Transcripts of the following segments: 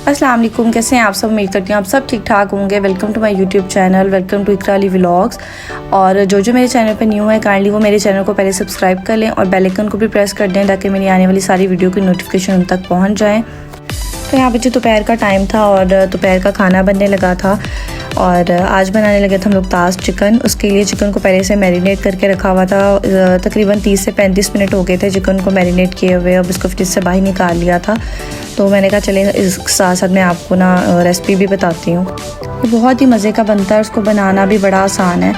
अस्सलाम वालेकुम, कैसे हैं आप सब। उम्मीद करती हूँ आप सब ठीक ठाक होंगे। Welcome to my YouTube channel, welcome to Iqra Ali vlogs. और जो मेरे चैनल पे न्यू है काइंडली वो मेरे चैनल को पहले सब्सक्राइब कर लें और बेल आइकन को भी प्रेस कर दें ताकि मेरी आने वाली सारी वीडियो की नोटिफिकेशन उन तक पहुँच जाएँ। तो यहाँ पे जो दोपहर का टाइम था और दोपहर का खाना बनने लगा था और आज बनाने लगे थे हम लोग ताज़ चिकन। उसके लिए चिकन को पहले से मैरिनेट करके रखा हुआ था। तकरीबन 30 से 35 मिनट हो गए थे चिकन को मैरिनेट किए हुए। अब इसको फ्रिज से बाहर निकाल लिया था। तो मैंने कहा चले इस साथ साथ मैं आपको ना रेसिपी भी बताती हूँ। ये बहुत ही मज़े का बनता है, उसको बनाना भी बड़ा आसान है।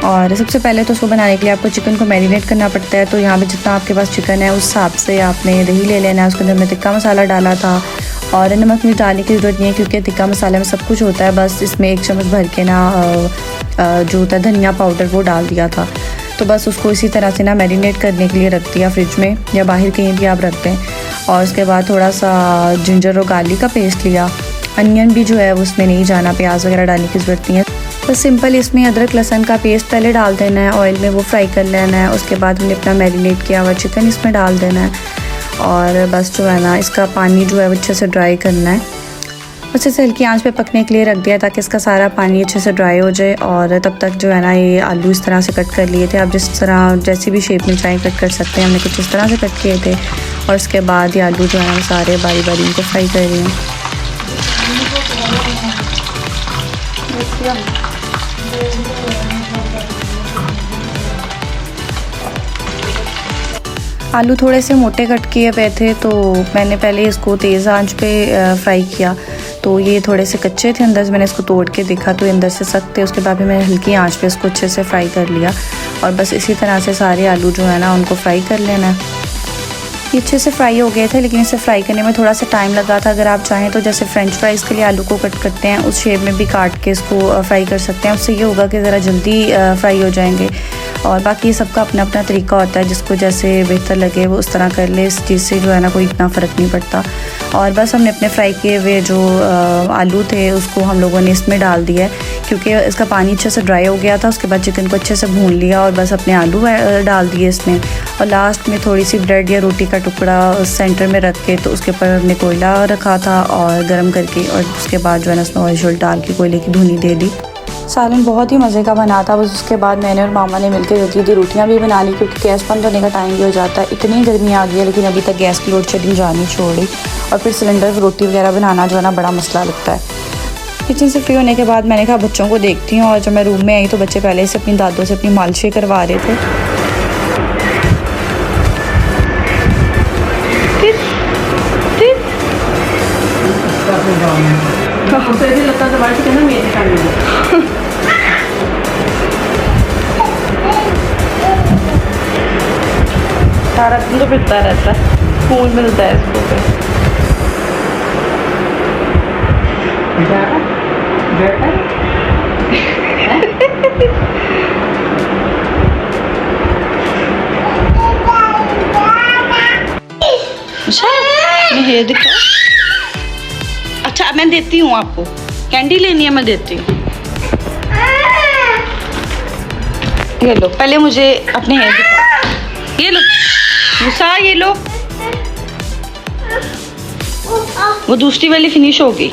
और सबसे पहले तो उसको बनाने के लिए आपको चिकन को मैरिनेट करना पड़ता है। तो यहाँ पे जितना आपके पास चिकन है उस हिसाब से आपने दही ले लेना है। उसके अंदर मैं टिक्का मसाला डाला था और नमक मिर्च डालने की ज़रूरत नहीं है क्योंकि टिक्का मसाले में सब कुछ होता है। बस इसमें 1 चम्मच भर के ना जो होता है धनिया पाउडर वो डाल दिया था। तो बस उसको इसी तरह से ना मैरिनेट करने के लिए रख दिया फ्रिज में या बाहर कहीं भी आप रख दें। और उसके बाद थोड़ा सा जिंजर और गार्लिक का पेस्ट लिया। अनियन भी जो है उसमें नहीं जाना, प्याज वगैरह डालने की ज़रूरत नहीं है। बस सिंपल इसमें अदरक लहसुन का पेस्ट पहले डाल देना है, ऑयल में वो फ्राई कर लेना है। उसके बाद हमने अपना मैरिनेट किया हुआ चिकन इसमें डाल देना है और बस जो है ना इसका पानी जो है वो अच्छे से ड्राई करना है। अच्छे से हल्की आंच पे पकने के लिए रख दिया ताकि इसका सारा पानी अच्छे से ड्राई हो जाए। और तब तक जो है ना ये आलू इस तरह से कट कर लिए थे। आप जिस तरह जैसी भी शेप में चाहें कट कर सकते हैं। हमने कुछ इस तरह से कट किए थे और उसके बाद ये आलू जो है ना सारे बारी बारी इनको फ्राई कर रही हैं। आलू थोड़े से मोटे कट किए हुए थे तो मैंने पहले इसको तेज़ आंच पे फ्राई किया। तो ये थोड़े से कच्चे थे अंदर से, मैंने इसको तोड़ के देखा तो अंदर से सख्त थे। उसके बाद भी मैंने हल्की आंच पे इसको अच्छे से फ्राई कर लिया। और बस इसी तरह से सारे आलू जो है ना उनको फ्राई कर लेना है। ये अच्छे से फ्राई हो गए थे लेकिन इसे फ्राई करने में थोड़ा सा टाइम लगा था। अगर आप चाहें तो जैसे फ्रेंच फ्राइज़ के लिए आलू को कट करते हैं उस शेप में भी काट के इसको फ्राई कर सकते हैं। उससे ये होगा कि ज़रा जल्दी फ्राई हो जाएंगे। और बाकी सबका अपना अपना तरीका होता है, जिसको जैसे बेहतर लगे वो उस तरह कर ले। इस चीज़ से जो है ना कोई इतना फ़र्क नहीं पड़ता। और बस हमने अपने फ्राई किए हुए जो आलू थे उसको हम लोगों ने इसमें डाल दिया है क्योंकि इसका पानी अच्छे से ड्राई हो गया था। उसके बाद चिकन को अच्छे से भून लिया और बस अपने आलू डाल दिए इसमें। और लास्ट में थोड़ी सी ब्रेड या रोटी का टुकड़ा सेंटर में रख के तो उसके ऊपर हमने कोयला रखा था और गर्म करके और उसके बाद जो है ना उसमें ऑयल डाल के कोयले की धुनी दे दी। सालन बहुत ही मज़े का बना था। बस उसके बाद मैंने और मामा ने मिलकर जल्दी जल्दी रोटियाँ भी बना ली क्योंकि गैस बंद होने का टाइम भी हो जाता है। इतनी गर्मी आ गई है लेकिन अभी तक गैस की लोड शेडिंग जानी छोड़ी। और फिर सिलेंडर पर रोटी वगैरह बनाना जो है ना बड़ा मसला लगता है। किचन से फ्री होने के बाद मैंने कहा बच्चों को देखती हूँ। और जब मैं रूम में आई तो बच्चे पहले से अपनी दादों से अपनी मालिशें करवा रहे थे। सारा दिन तो फिरता रहता है, खून मिलता है इसको। अच्छा मैं दिखा। अच्छा मैं देती हूँ आपको, कैंडी लेनी है मैं देती हूँ। ये लो, पहले मुझे अपने हेयर दिखा। ये लो मुसा, ये लो। वो दूसरी वाली फिनिश हो गई।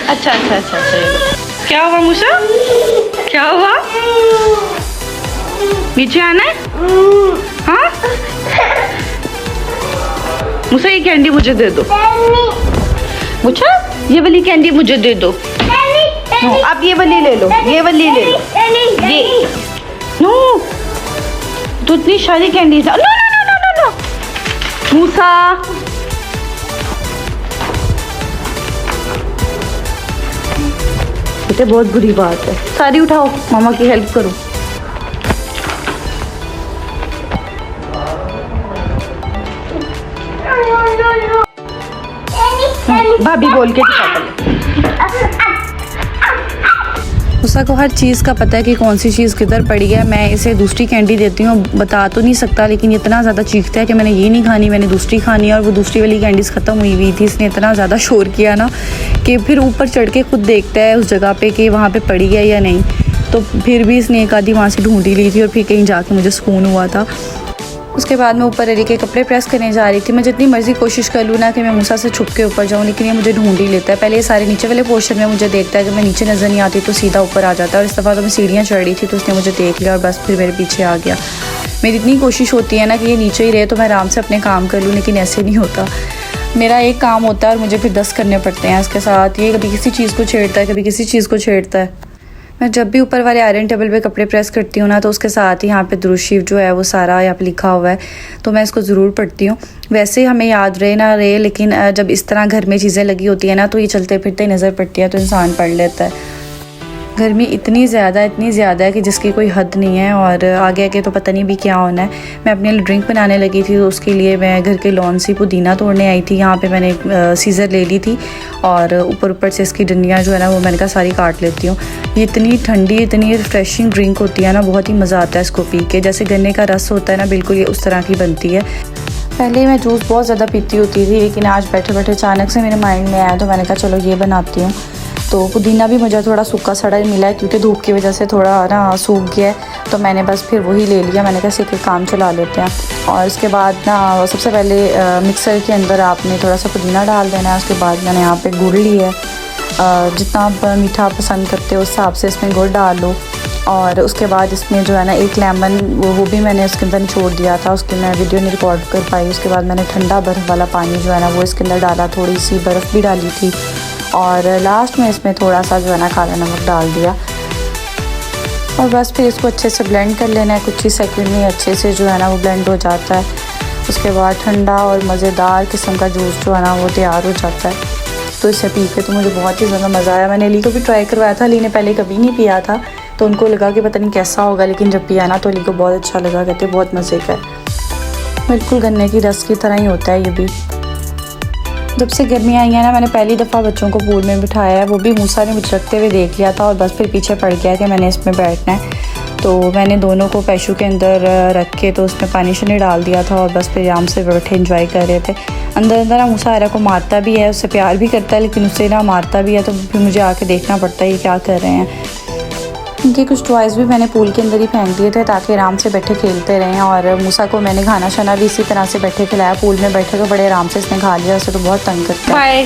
अच्छा अच्छा अच्छा अच्छा। क्या हुआ मूसा, क्या हुआ? नीचे आना है? हाँ मूसा ये कैंडी मुझे दे दो। मूसा ये वाली कैंडी मुझे दे दो। नो आप ये वाली ले लो, ये वाली ले लो। ये नो तो इतनी सारी candy. No no no no no no Musa. बेटे बहुत बुरी बात है। सारी उठाओ, मामा की हेल्प करो। भाभी बोल के उषा को हर चीज़ का पता है कि कौन सी चीज़ किधर पड़ी है। मैं इसे दूसरी कैंडी देती हूँ, बता तो नहीं सकता लेकिन इतना ज़्यादा चीखता है कि मैंने ये नहीं खानी, मैंने दूसरी खानी है। और वो दूसरी वाली कैंडीज़ ख़त्म हुई थी। इसने इतना ज़्यादा शोर किया ना कि फिर ऊपर चढ़ के खुद देखता है उस जगह पे कि वहाँ पे पड़ी है या नहीं। तो फिर भी इसने एक आधी वहाँ से ढूंढ ही ली थी और फिर कहीं जाके मुझे सुकून हुआ था। उसके बाद मैं ऊपर अली के कपड़े प्रेस करने जा रही थी। मैं जितनी मर्ज़ी कोशिश कर लूँ ना कि मैं मूसा से छुप के ऊपर जाऊँ, लेकिन ये मुझे ढूंढ ही लेता है। पहले ये सारे नीचे वाले पोर्शन में मुझे देखता है कि मैं नीचे नज़र नहीं आती तो सीधा ऊपर आ जाता है। और इस दफ़ा तो मैं सीढ़ियाँ चढ़ रही थी तो उसने मुझे देख लिया और बस फिर मेरे पीछे आ गया। मेरी इतनी कोशिश होती है ना कि ये नीचे ही रहे तो मैं आराम से अपने काम कर लूँ, लेकिन ऐसे नहीं होता। मेरा एक काम होता है और मुझे फिर 10 करने पड़ते हैं इसके साथ। ये कभी किसी चीज़ को छेड़ता है, कभी किसी चीज़ को छेड़ता है। मैं जब भी ऊपर वाले आयरन टेबल पे कपड़े प्रेस करती हूँ ना, तो उसके साथ ही यहाँ पे दुरूद शरीफ जो है वो सारा यहाँ पे लिखा हुआ है, तो मैं इसको ज़रूर पढ़ती हूँ। वैसे हमें याद रहे ना रहे, लेकिन जब इस तरह घर में चीज़ें लगी होती है ना, तो ये चलते फिरते नज़र पड़ती है तो इंसान पढ़ लेता है। गर्मी इतनी ज़्यादा है कि जिसकी कोई हद नहीं है, और आगे आगे तो पता नहीं भी क्या होना है। मैं अपने लिए ड्रिंक बनाने लगी थी, तो उसके लिए मैं घर के लॉन से पुदीना तोड़ने आई थी। यहाँ पे मैंने सीज़र ले ली थी और ऊपर से इसकी डंडियाँ जो है ना वो मैंने कहा सारी काट लेती हूँ। ये इतनी ठंडी, इतनी रिफ्रेशिंग ड्रिंक होती है ना, बहुत ही मज़ा आता है इसको पी के। जैसे गन्ने का रस होता है ना, बिल्कुल ये उस तरह की बनती है। पहले मैं जूस बहुत ज़्यादा पीती होती थी, लेकिन आज बैठे बैठे अचानक से मेरे माइंड में आया तो मैंने कहा चलो ये बनाती हूँ। तो पुदीना भी मुझे थोड़ा सूखा सड़ा ही मिला है, क्योंकि धूप की वजह से थोड़ा ना सूख गया है, तो मैंने बस फिर वही ले लिया। मैंने कहा इसी के काम चला लेते हैं। और उसके बाद ना सबसे पहले मिक्सर के अंदर आपने थोड़ा सा पुदीना डाल देना है। उसके बाद मैंने यहाँ पे गुड़ लिया है, जितना आप मीठा पसंद करते हो उस हिसाब से इसमें गुड़ डाल लो। और उसके बाद इसमें जो है ना एक लेमन वो भी मैंने उसके अंदर निचोड़ दिया था, उसकी मैं वीडियो नहीं रिकॉर्ड कर पाई। उसके बाद मैंने ठंडा बर्फ़ वाला पानी जो है ना वो इसके अंदर डाला, थोड़ी सी बर्फ़ भी डाली थी, और लास्ट में इसमें थोड़ा सा जो है ना काला नमक डाल दिया। और बस फिर इसको अच्छे से ब्लेंड कर लेना है। कुछ ही सेकंड में अच्छे से जो है ना वो ब्लेंड हो जाता है। उसके बाद ठंडा और मज़ेदार किस्म का जूस जो है ना वो तैयार हो जाता है। तो इसे पी के तो मुझे बहुत ही ज़्यादा मज़ा आया। मैंने अली को भी ट्राई करवाया था, अली ने पहले कभी नहीं पिया था, तो उनको लगा कि पता नहीं कैसा होगा, लेकिन जब पिया ना तो अली को बहुत अच्छा लगा। कहते बहुत मज़े का है, बिल्कुल गन्ने की रस की तरह ही होता है ये भी। जब से गर्मी आई है ना, मैंने पहली दफ़ा बच्चों को पूल में बिठाया है। वो भी मूसा ने मुझे रखते हुए देख लिया था और बस फिर पीछे पड़ गया कि मैंने इसमें बैठना है। तो मैंने दोनों को पैशू के अंदर रख के तो उसमें पानी शनी डाल दिया था और बस फिर आराम से बैठे इंजॉय कर रहे थे। अंदर ना मूसा आयरा को मारता भी है, उससे प्यार भी करता है, लेकिन उससे ना मारता भी है, तो फिर मुझे आके देखना पड़ता है ये क्या कर रहे हैं। इनके कुछ टॉयज़ भी मैंने पूल के अंदर ही फेंक दिए थे ताकि आराम से बैठे खेलते रहें। और मूसा को मैंने खाना शाना भी इसी तरह से बैठे खिलाया। पूल में बैठे तो बड़े आराम से इसने खा लिया, उसे तो बहुत तंग करता है।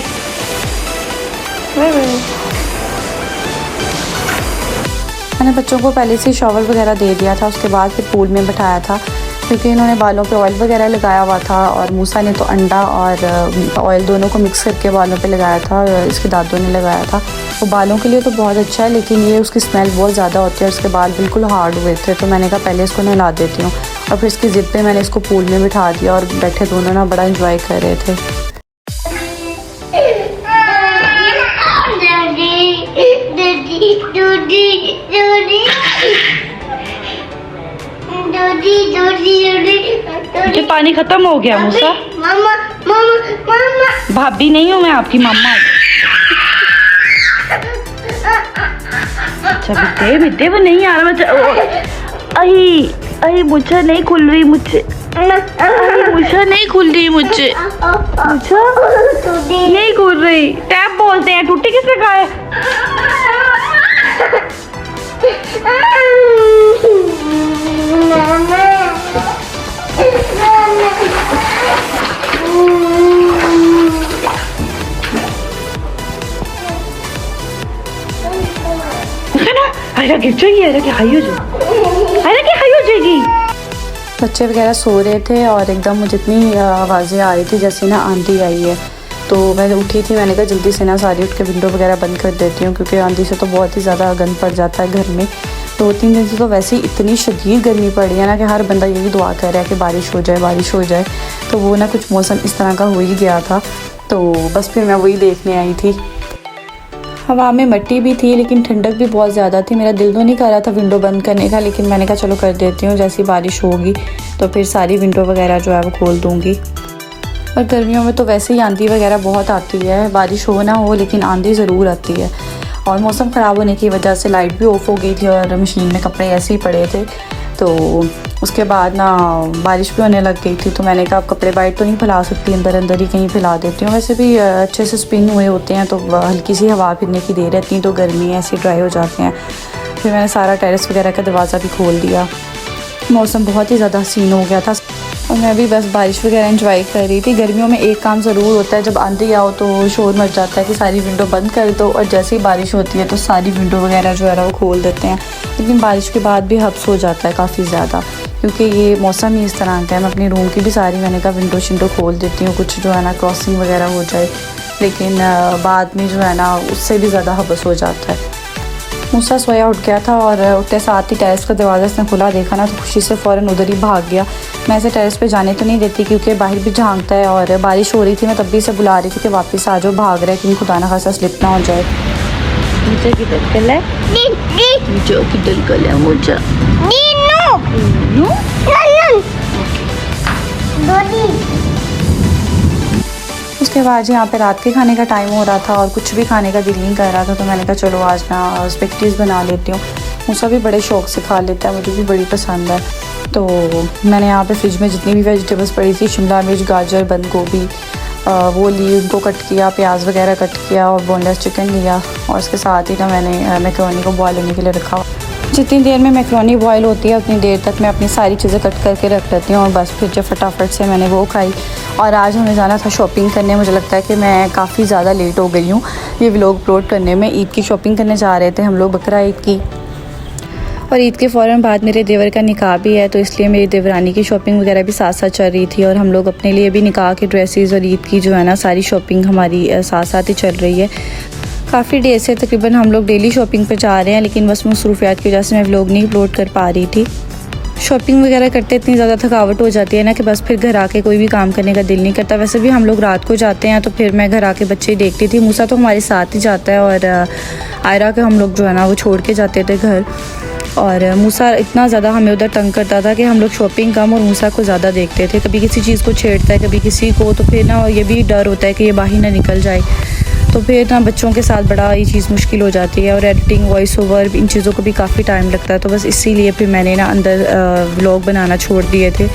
मैंने बच्चों को पहले से शॉवर वगैरह दे दिया था, उसके बाद फिर पूल में बिठाया था, क्योंकि इन्होंने बालों पे ऑयल वगैरह लगाया हुआ था। और मूसा ने तो अंडा और ऑयल दोनों को मिक्स करके बालों पे लगाया था, इसके दादों ने लगाया था। वो बालों के लिए तो बहुत अच्छा है, लेकिन ये उसकी स्मेल बहुत ज़्यादा होती है, उसके बाल बिल्कुल हार्ड हुए थे। तो मैंने कहा पहले इसको नहला देती हूँ, और फिर इसकी ज़िद पे मैंने इसको पूल में बिठा दिया और बैठे दोनों ना बड़ा इंजॉय कर रहे थे। ये पानी खत्म हो गया मूसा। मामा मामा मामा भाभी नहीं हूँ मैं, आपकी मम्मा हूँ। अच्छा बिद्दे बिद्दे वो नहीं आ रहा। अही अही मुझे नहीं खुल रही, मुझे मुझे नहीं खुल रही, मुझे नहीं खुल रही। टैप बोलते हैं, टूटी किसने कहा है? अरे गिर जाएगी, अरे क्या हाई हो जाएगी, अरे क्या हाई हो जाएगी। बच्चे वगैरह सो रहे थे और एकदम मुझे इतनी आवाज़ें आ रही थी जैसे ना आंधी आई है। तो मैं उठी थी, मैंने कहा जल्दी से ना सारी उठ के विंडो वगैरह बंद कर देती हूँ, क्योंकि आंधी से तो बहुत ही ज़्यादा गंद पड़ जाता है घर में। 2-3 दिन से तो वैसे ही इतनी शदीद गर्मी पड़ी है ना कि हर बंदा यही दुआ कर रहा है कि बारिश हो जाए, बारिश हो जाए। तो वो ना कुछ मौसम इस तरह का हो ही गया था, तो बस फिर मैं वही देखने आई थी। हवा में मिट्टी भी थी, लेकिन ठंडक भी बहुत ज़्यादा थी। मेरा दिल तो नहीं कर रहा था विंडो बंद करने का, लेकिन मैंने कहा चलो कर देती हूँ, जैसी बारिश होगी तो फिर सारी विंडो वगैरह जो है वो खोल दूँगी। और गर्मियों में तो वैसे ही आंधी वगैरह बहुत आती है, बारिश हो ना हो लेकिन आंधी ज़रूर आती है। और मौसम ख़राब होने की वजह से लाइट भी ऑफ हो गई थी और मशीन में कपड़े ऐसे ही पड़े थे। तो उसके बाद ना बारिश भी होने लग गई थी, तो मैंने कहा अब कपड़े बाहर तो नहीं फैला सकती, अंदर अंदर ही कहीं फैला देती हूँ। वैसे भी अच्छे से स्पिन हुए होते हैं, तो हल्की सी हवा फिरने की देर रहती है तो गर्मी ऐसे ड्राई हो जाते हैं। फिर मैंने सारा टेरेस वगैरह का दरवाज़ा भी खोल दिया। मौसम बहुत ही ज़्यादा हसीन हो गया था और मैं भी बस बारिश वगैरह एंजॉय कर रही थी। गर्मियों में एक काम ज़रूर होता है, जब आंधी आओ तो शोर मच जाता है कि सारी विंडो बंद कर दो, और जैसे ही बारिश होती है तो सारी विंडो वगैरह जो है ना वो खोल देते हैं। लेकिन बारिश के बाद भी हब्स हो जाता है काफ़ी ज़्यादा, क्योंकि ये मौसम ही इस तरह का है। मैं अपनी रूम की भी सारी मैंने कहा विंडो शिंडो खोल देती हूँ, कुछ जो है ना क्रॉसिंग वगैरह हो जाए, लेकिन बाद में जो है ना उससे भी ज़्यादा हब्स हो जाता है। मूसा सोया उठ गया था और उठते साथ ही टेरेस का दरवाज़ा इसने खुला देखा ना तो खुशी से फ़ौरन उधर ही भाग गया। मैं इसे टेरेस पे जाने तो नहीं देती क्योंकि बाहर भी झांकता है, और बारिश हो रही थी, मैं तब भी इसे बुला रही थी कि वापस आ जाओ, भाग रहा है कि खुदा ना खासा स्लिप ना हो जाए। मुझे किधर कल है, मुझे किधर कल है, मुझे उसके बाद यहाँ पे रात के खाने का टाइम हो रहा था और कुछ भी खाने का दिल नहीं कर रहा था, तो मैंने कहा चलो आज ना स्पेगेटीज़ बना लेती हूँ। मूसा भी बड़े शौक़ से खा लेता है, मुझे भी बड़ी पसंद है। तो मैंने यहाँ पे फ्रिज में जितनी भी वेजिटेबल्स पड़ी थी, शिमला मिर्च, गाजर, बंद गोभी, वो ली, उनको कट किया, प्याज वगैरह कट किया और बोनलेस चिकन लिया, और उसके साथ ही ना मैंने मैकरोनी को बॉयल होने के लिए रखा। जितनी देर में मैकरोनी बॉयल होती है उतनी देर तक मैं अपनी सारी चीज़ें कट करके रख लेती हूँ, और बस फिर जब फटाफट से मैंने वो खाई। और आज हमें जाना था शॉपिंग करने। मुझे लगता है कि मैं काफ़ी ज़्यादा लेट हो गई हूँ ये व्लॉग अपलोड करने में। ईद की शॉपिंग करने जा रहे थे हम लोग, बकरा ईद की, और ईद के फ़ौरन बाद मेरे देवर का निकाह भी है, तो इसलिए मेरी देवरानी की शॉपिंग वगैरह भी साथ साथ चल रही थी, और हम लोग अपने लिए भी निकाह के ड्रेसेस और ईद की जो है ना सारी शॉपिंग हमारी साथ साथ ही चल रही है। काफ़ी डेज से तकरीबन हम लोग डेली शॉपिंग पे जा रहे हैं, लेकिन बस मसरूफियात की वजह से मैं व्लॉग नहीं अपलोड कर पा रही थी। शॉपिंग वगैरह करते इतनी ज़्यादा थकावट हो जाती है ना कि बस फिर घर आके कोई भी काम करने का दिल नहीं करता। वैसे भी हम लोग रात को जाते हैं, तो फिर मैं घर आके बच्चे ही देखती थी। मूसा तो हमारे साथ ही जाता है, और आयरा के हम लोग जो है ना वो छोड़ के जाते थे घर। और मूसा इतना ज़्यादा हमें उधर तंग करता था कि हम लोग शॉपिंग कम और मूसा को ज़्यादा देखते थे। कभी किसी चीज़ को छेड़ता है, कभी किसी को, तो फिर ना ये भी डर होता है कि ये बाहर ना निकल जाए, तो फिर ना बच्चों के साथ बड़ा ये चीज़ मुश्किल हो जाती है। और एडिटिंग, वॉइस ओवर, इन चीज़ों को भी काफ़ी टाइम लगता है, तो बस इसीलिए फिर मैंने ना अंदर व्लॉग बनाना छोड़ दिए थे।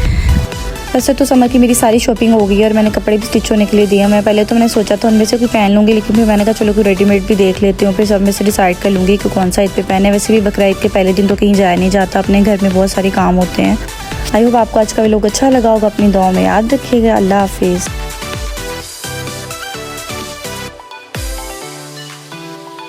वैसे तो समर की मेरी सारी शॉपिंग हो गई है और मैंने कपड़े भी स्टिच होने के लिए दिए। मैं पहले तो मैंने सोचा था उनमें से कोई पहन लूँगी, लेकिन फिर मैंने कहा चलो कोई रेडीमेड भी देख लेती हूँ, फिर सब में से डिसाइड कर लूँगी कि कौन सा ईद पे पहने। वैसे भी बकरा ईद के पहले दिन तो कहीं जाया नहीं जाता, अपने घर में बहुत सारे काम होते हैं। आई होप आपको आज का व्लॉग अच्छा लगा होगा। अपनी दुआ में याद रखिएगा। अल्लाह हाफिज़।